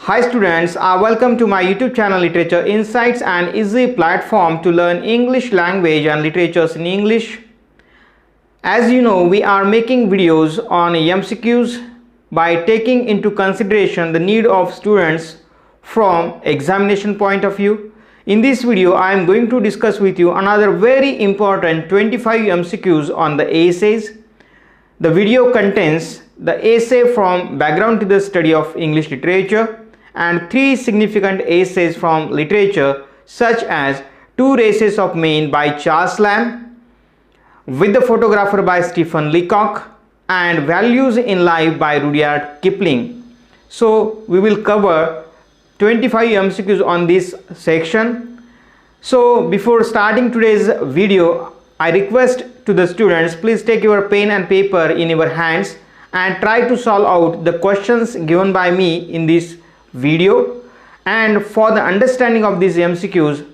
Hi students, welcome to my YouTube channel Literature Insights, an easy platform to learn English language and literatures in English. As you know, we are making videos on MCQs by taking into consideration the need of students from examination point of view. In this video, I am going to discuss with you another very important 25 MCQs on the essays. The video contains the essay from Background to the Study of English Literature and 3 significant essays from literature such as Two Races of Men by Charles Lamb, With the Photographer by Stephen Leacock, and Values in Life by Rudyard Kipling. So we will cover 25 MCQs on this section. So before starting today's video, I request to the students, please take your pen and paper in your hands and try to solve out the questions given by me in this video. And for the understanding of these MCQs,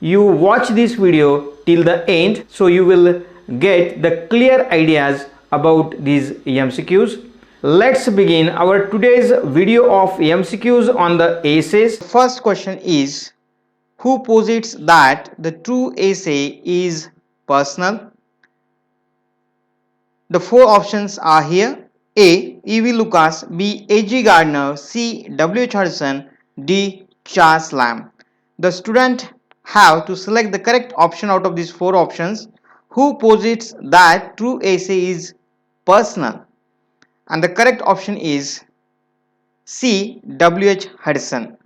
you watch this video till the end, so you will get the clear ideas about these MCQs. Let's begin our today's video of MCQs on the essays. First question is, who posits that the true essay is personal? The 4 options are here. A. E.V. Lucas, B. A.G. Gardner, C. W.H. Hudson, D. Charles Lamb. The student have to select the correct option out of these 4 options. Who posits that true essay is personal? And the correct option is C. W.H. Hudson.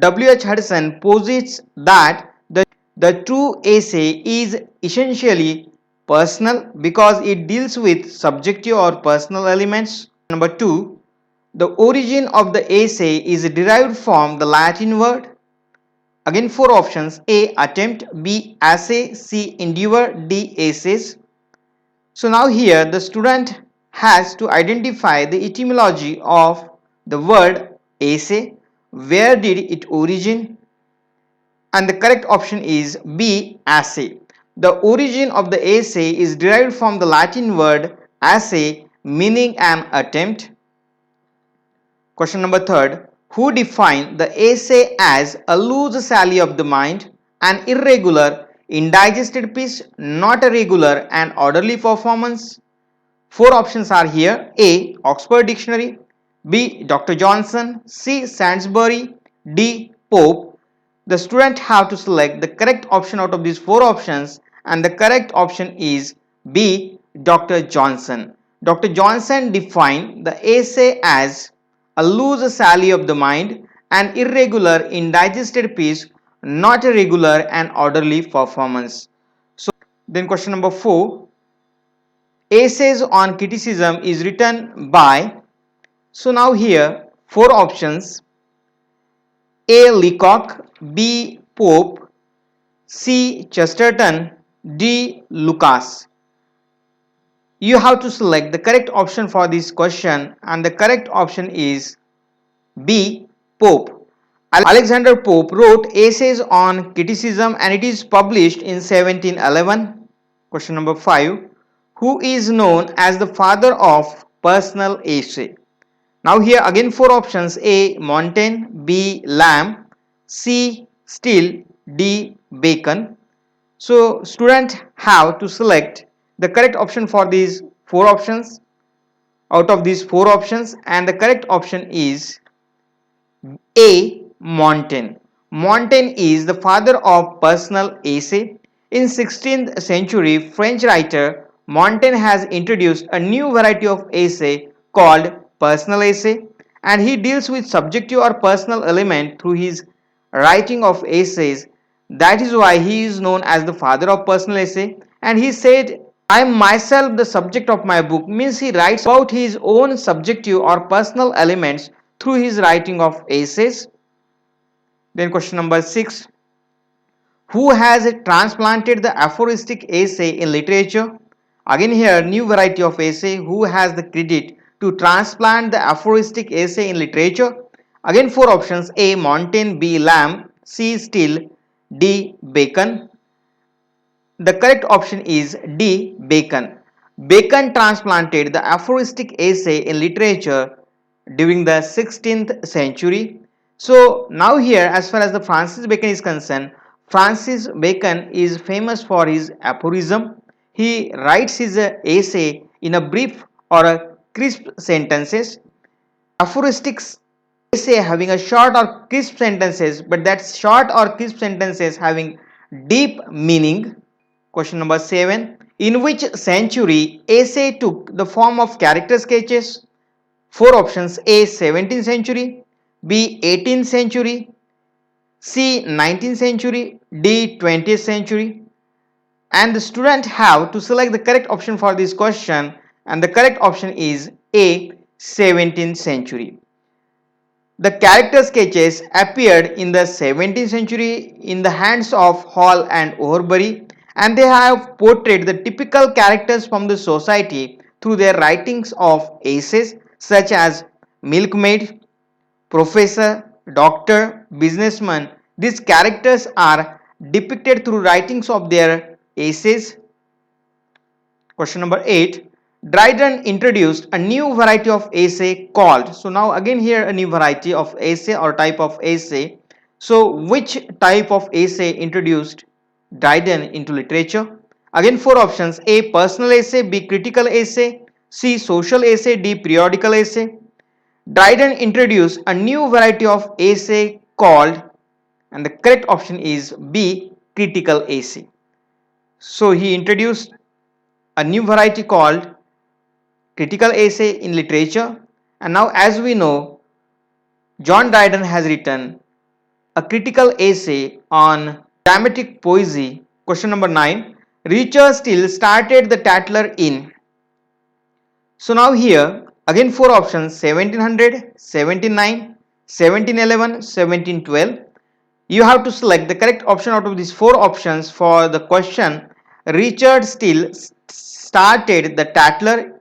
W.H. Hudson posits that the true essay is essentially personal because it deals with subjective or personal elements. Number 2, the origin of the essay is derived from the Latin word. Again 4 options: A. Attempt, B. Essay, C. Endeavor, D. Essays. So now here the student has to identify the etymology of the word essay. Where did it origin? And the correct option is B. Essay. The origin of the essay is derived from the Latin word essay, meaning an attempt. Question number 3. Who defined the essay as a loose sally of the mind, an irregular, indigested piece, not a regular and orderly performance? 4 options are here. A. Oxford Dictionary, B. Dr. Johnson, C. Sainsbury, D. Pope. The student have to select the correct option out of these 4 options, and the correct option is B. Dr. Johnson. Dr. Johnson defined the essay as a loose sally of the mind, an irregular, indigested piece, not a regular and orderly performance. So then question number 4. Essays on criticism is written by. So now here 4 options: A. Leacock, B. Pope, C. Chesterton, D. Lucas. You have to select the correct option for this question, and the correct option is B. Pope. Alexander Pope wrote essays on criticism and it is published in 1711. Question number 5. Who is known as the father of personal essay? Now here again 4 options: A. Montaigne, B. Lamb, C. Steele, D. Bacon. So student have to select the correct option for these 4 options out of these 4 options, and the correct option is A. Montaigne. Montaigne is the father of personal essay. In 16th century French writer Montaigne has introduced a new variety of essay called personal essay, and he deals with subjective or personal element through his writing of essays. That is why he is known as the father of personal essay. And he said, I am myself the subject of my book, means he writes about his own subjective or personal elements through his writing of essays. Then question number 6. Who has transplanted the aphoristic essay in literature? Again here new variety of essay. Who has the credit to transplant the aphoristic essay in literature? Again 4 options: A. Montaigne, B. Lamb, C. Steele, D. Bacon. The correct option is D. Bacon. Bacon transplanted the aphoristic essay in literature during the 16th century. So now here, as far as the Francis Bacon is concerned, Francis Bacon is famous for his aphorism. He writes his essay in a brief or a crisp sentences. Aphoristics essay having a short or crisp sentences, but that short or crisp sentences having deep meaning. Question number 7. In which century essay took the form of character sketches? Four options: A 17th century, B 18th century, C 19th century, D 20th century. And the student have to select the correct option for this question, and the correct option is A 17th century. The character sketches appeared in the 17th century in the hands of Hall and Overbury, and they have portrayed the typical characters from the society through their writings of essays such as milkmaid, professor, doctor, businessman. These characters are depicted through writings of their essays. Question number 8. Dryden introduced a new variety of essay called. So now again here a new variety of essay or type of essay. So which type of essay introduced Dryden into literature? Again four options: A personal essay, B critical essay, C social essay, D periodical essay. Dryden introduced a new variety of essay called, and the correct option is B critical essay. So he introduced a new variety called critical essay in literature, and now as we know, John Dryden has written a critical essay on dramatic poesy. Question number 9. Richard Steele started the Tatler in. So now here again four options: 1700, 79, 1711, 1712. You have to select the correct option out of these four options for the question. Richard Steele started the Tatler.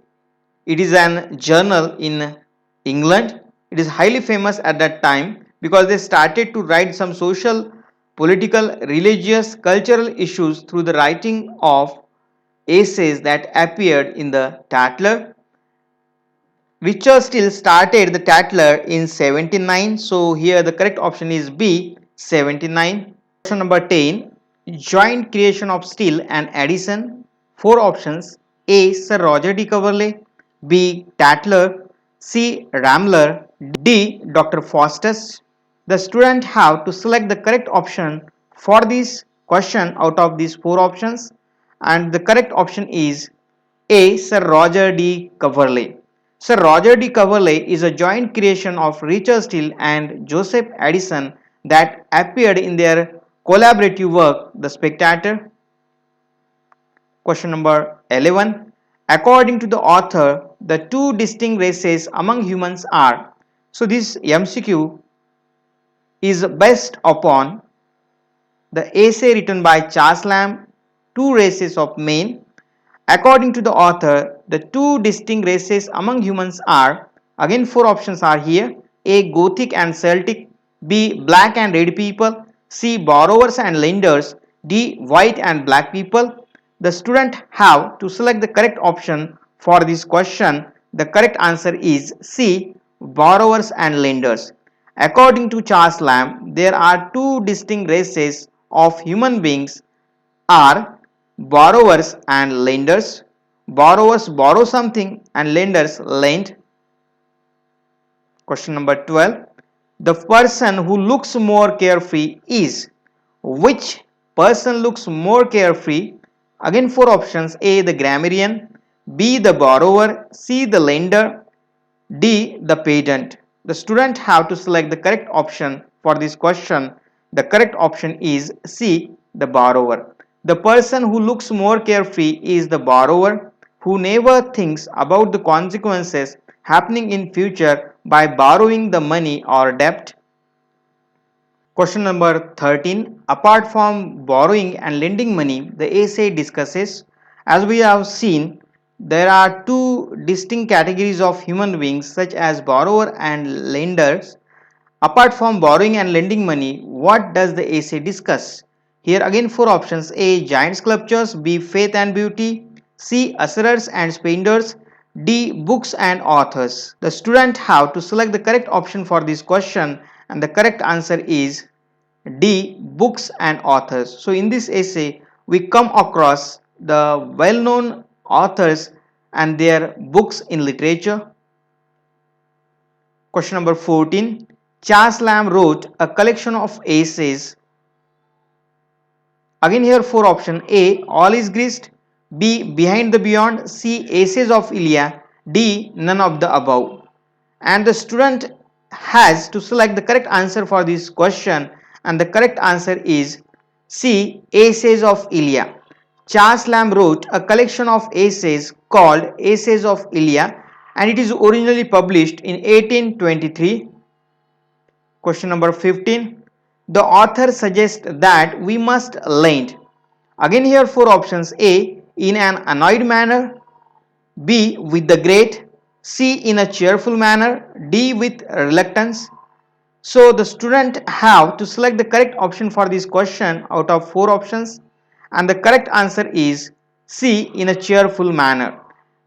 It is an journal in England. It is highly famous at that time because they started to write some social, political, religious, cultural issues through the writing of essays that appeared in the Tatler. Richard Steele started the Tatler in 79. So here the correct option is B 79. Question number 10. Joint creation of Steele and Addison. Four options: A Sir Roger de Coverley, B Tatler, C Ramler, D Dr. Faustus. The student have to select the correct option for this question out of these four options, and the correct option is A Sir Roger de Coverley. Sir Roger de Coverley is a joint creation of Richard Steele and Joseph Addison that appeared in their collaborative work The Spectator. Question number 11. According to the author, the two distinct races among humans are. So this MCQ is based upon the essay written by Charles Lamb, Two Races of Men. According to the author, the two distinct races among humans are, again four options are here: A Gothic and Celtic, B black and red people, C borrowers and lenders, D white and black people. The student have to select the correct option for this question. The correct answer is C borrowers and lenders. According to Charles Lamb, there are two distinct races of human beings are borrowers and lenders. Borrowers borrow something and lenders lend. Question number 12. The person who looks more carefree is. Which person looks more carefree? Again four options: A the grammarian, B the borrower, C the lender, D the pedant. The student have to select the correct option for this question. The correct option is C the borrower. The person who looks more carefree is the borrower, who never thinks about the consequences happening in future by borrowing the money or debt. Question number 13. Apart from borrowing and lending money, the essay discusses, as we have seen, there are two distinct categories of human beings such as borrower and lenders. Apart from borrowing and lending money, what does the essay discuss? Here again four options: A giant sculptures, B faith and beauty, C usurers and spenders, D books and authors. The student have to select the correct option for this question, and the correct answer is D. Books and authors. So in this essay we come across the well-known authors and their books in literature. Question number 14. Charles Lamb wrote a collection of essays. Again here four options: A. All is Grist, B. Behind the Beyond, C. Essays of Ilya, D. None of the above. And the student has to select the correct answer for this question, and the correct answer is C. Essays of Ilya. Charles Lamb wrote a collection of essays called Essays of Ilya, and it is originally published in 1823. Question number 15. The author suggests that we must lend. Again here four options: A. In an annoyed manner, B. With the great, C. In a cheerful manner, D. With reluctance. So the student have to select the correct option for this question out of four options, and the correct answer is C. In a cheerful manner.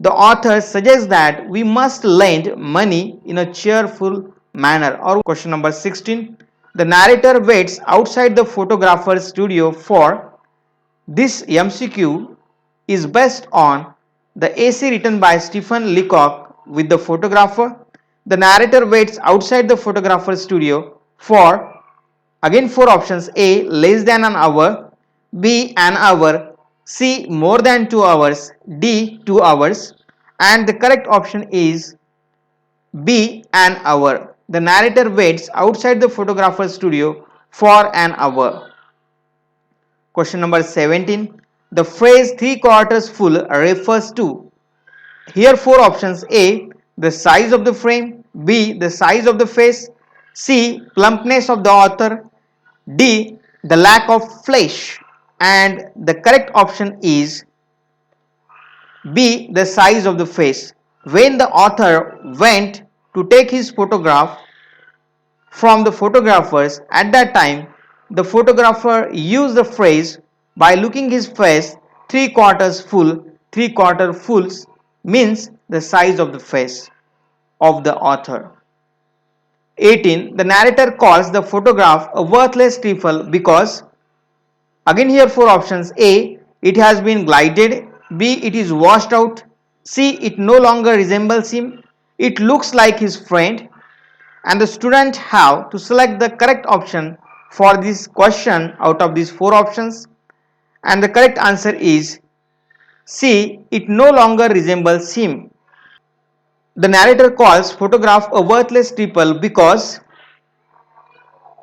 The author suggests that we must lend money in a cheerful manner. Or question number 16. The narrator waits outside the photographer's studio for. This MCQ is based on the essay written by Stephen Leacock with the photographer. The narrator waits outside the photographer's studio for, again four options: A. Less than an hour, B. An hour, C. More than 2 hours, D. 2 hours. And the correct option is B. An hour. The narrator waits outside the photographer's studio for an hour. Question number 17. The phrase 3/4 full refers to. Here four options: A. The size of the frame, B. The size of the face, C. Plumpness of the author, D. The lack of flesh. And the correct option is B. The size of the face. When the author went to take his photograph from the photographers, at that time the photographer used the phrase by looking his face 3/4 full. 3/4 fulls means the size of the face of the author. 18. The narrator calls the photograph a worthless trifle because. Again here four options: A. It has been glided, B. It is washed out, C. It no longer resembles him, it looks like his friend. And the student have to select the correct option for this question out of these four options, and the correct answer is C. It no longer resembles him. The narrator calls photograph a worthless trifle because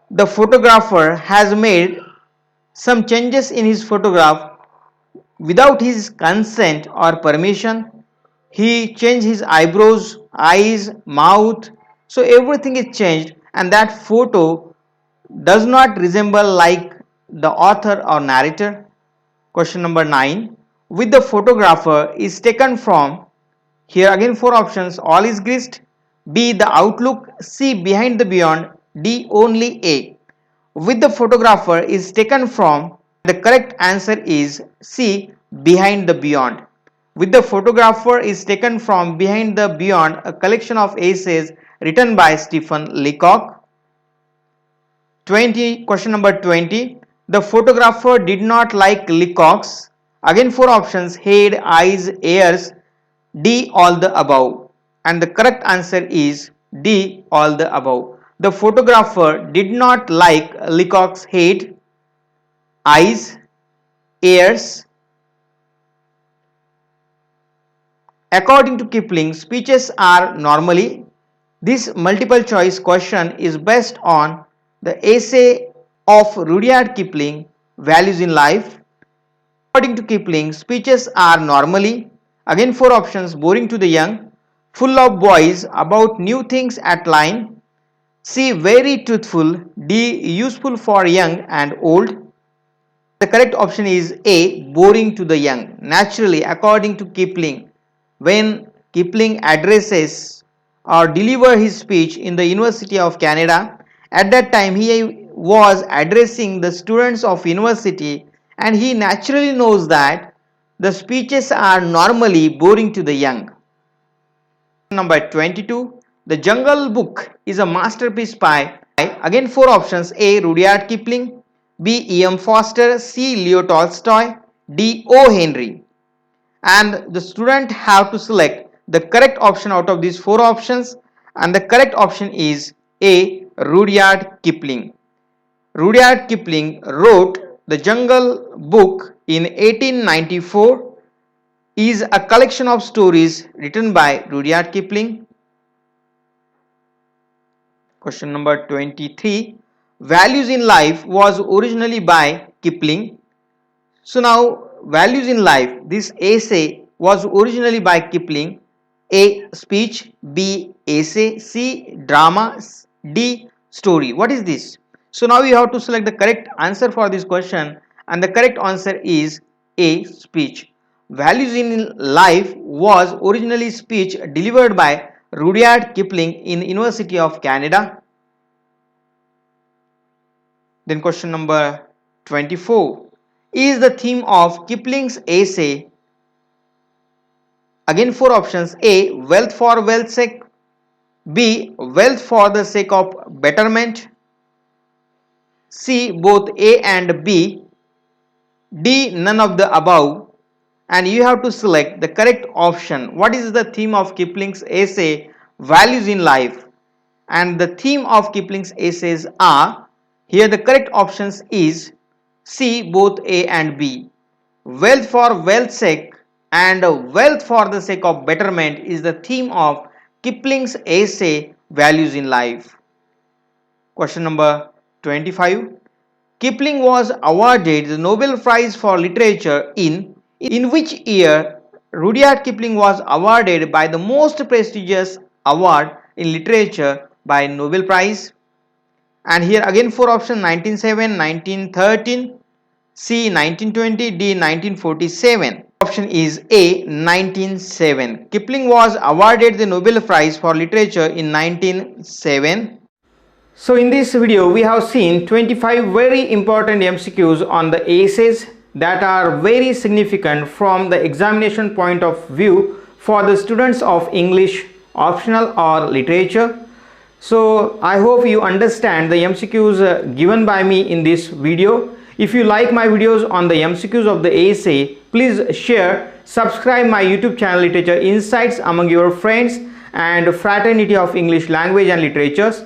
the photographer has made some changes in his photograph without his consent or permission. He changed his eyebrows, eyes, mouth, so everything is changed, and that photo does not resemble like the author or narrator. Question number 9. With the photographer is taken from. Here again four options: All is Grist, B. The Outlook, C. Behind the Beyond, D. Only A. With the photographer is taken from. The correct answer is C. Behind the Beyond. With the photographer is taken from Behind the Beyond, a collection of essays written by Stephen Leacock. 20. Question number 20. The photographer did not like Leacock's. Again four options: head, eyes, ears, D. All the above. And the correct answer is D. All the above. The photographer did not like Leacock's head, eyes, ears. According to Kipling, speeches are normally. This multiple choice question is based on the essay of Rudyard Kipling, Values in Life. According to Kipling, speeches are normally. Again four options: boring to the young, full of boys, about new things at line, C. Very truthful, D. Useful for young and old. The correct option is A. Boring to the young. Naturally, according to Kipling, when Kipling addresses or deliver his speech in the University of Canada, at that time he was addressing the students of university, and he naturally knows that the speeches are normally boring to the young. Number 22. The Jungle Book is a masterpiece by Again 4 options: A. Rudyard Kipling, B. E.M. Foster, C. Leo Tolstoy, D. O. Henry. And the student have to select the correct option out of these 4 options, and the correct option is A. Rudyard Kipling. Rudyard Kipling wrote the Jungle Book in 1894. Is a collection of stories written by Rudyard Kipling. Question number 23. Values in Life was originally by Kipling. So now, Values in Life, this essay was originally by Kipling. A. Speech, B. Essay, C. Drama, D. Story. What is this? So now you have to select the correct answer for this question, and the correct answer is A. Speech. Values in Life was originally speech delivered by Rudyard Kipling in University of Canada. Then question number 24. Is the theme of Kipling's essay? Again 4 options: A. Wealth for wealth's sake, B. Wealth for the sake of betterment, C. Both A and B, D. None of the above. And you have to select the correct option. What is the theme of Kipling's essay Values in Life? And the theme of Kipling's essays are, here the correct options is C. Both A and B. Wealth for wealth's sake and wealth for the sake of betterment is the theme of Kipling's essay Values in Life. Question number 25. Kipling was awarded the Nobel Prize for Literature in which year? Rudyard Kipling was awarded by the most prestigious award in literature by Nobel Prize. And here again 4 options: 1907, 1913, C. 1920, D. 1947. Option is A. 1907. Kipling was awarded the Nobel Prize for Literature in 1907. So in this video we have seen 25 very important MCQs on the essays that are very significant from the examination point of view for the students of English optional or literature. So I hope you understand the MCQs given by me in this video. If you like my videos on the MCQs of the essay, please share, subscribe my YouTube channel Literature Insights among your friends and Fraternity of English Language and Literatures.